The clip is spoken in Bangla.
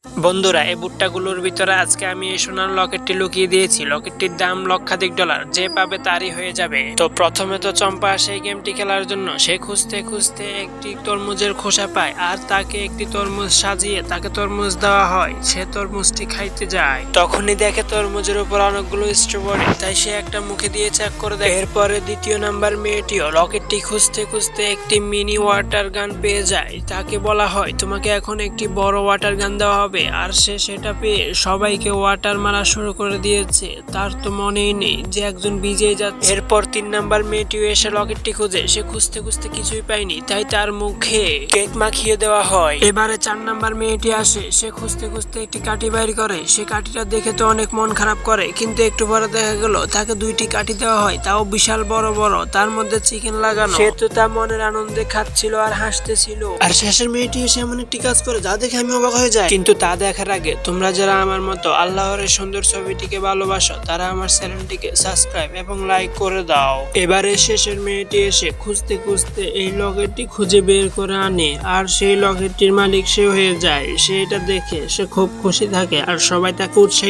বন্ধুরা, এই ভুট্টাগুলোর ভিতরে আজকে আমি এই সোনার লকেটটি লুকিয়ে দিয়েছি। লকেটটির দাম লক্ষাধিক ডলার, যে পাবে তারই হয়ে যাবে। তো প্রথমে তো চম্পা সেই গেমটি খেলার জন্য সে খুঁজতে খুঁজতে একটি তরমুজের খোসা পায়, আর তাকে একটি তরমুজ সাজিয়ে তাকে তরমুজ দেওয়া হয়। সে তরমুজটি খাইতে যায়, তখনই দেখে তরমুজের উপর অনেকগুলো স্ট্রবেরি, তাই সে একটা মুখে দিয়ে চেক করে দেয়। এরপরে দ্বিতীয় নাম্বার মেয়েটিও লকেটটি খুঁজতে খুঁজতে একটি মিনি ওয়াটার গান পেয়ে যায়। তাকে বলা হয় তোমাকে এখন একটি বড় ওয়াটার গান দেওয়া হবে, আর সে সেটা পেয়ে সবাইকে ওয়াটার মারা শুরু করে দিয়েছে। তার তো মনেই নেই যে একজন ভিজে যাচ্ছে। এরপর 3 নাম্বার মেয়েটিও এসে লকেটটি খুঁজে, সে খুঁজতে খুঁজতে কিছুই পায়নি, তাই তার মুখে কেক মাখিয়ে দেওয়া হয়। এবারে 4 নাম্বার মেয়েটি আসে, সে খুঁজতে খুঁজতে একটি কাঠি বাইর করে। সে কাঠিটা দেখে তো অনেক মন খারাপ করে, কিন্তু একটু পরে দেখা গেল তাকে 2টি কাঠি দেওয়া হয়, তাও বিশাল বড় বড়, তার মধ্যে চিকেন লাগানো। সে তো তার মনের আনন্দে খাচ্ছিল আর হাসতেছিল। আর শেষের মেয়েটি এসে এমন একটি কাজ করে যা দেখে আমি অবাক হয়ে যাই। কিন্তু তা দেখার আগে তোমরা যারা আমার মতো আল্লাহর এই সুন্দর ছবিটিকে ভালোবাসো, তারা আমার চ্যানেলটিকে সাবস্ক্রাইব এবং লাইক করে দাও। এবারে শেষের মেয়েটি এসে খুঁজতে খুঁজতে এই লকেটটি খুঁজে বের করে আনে, আর সেই লকেটটির মালিক সে হয়ে যায়। সে এটা দেখে সে খুব খুশি থাকে, আর সবাই তাকে উৎসাহিত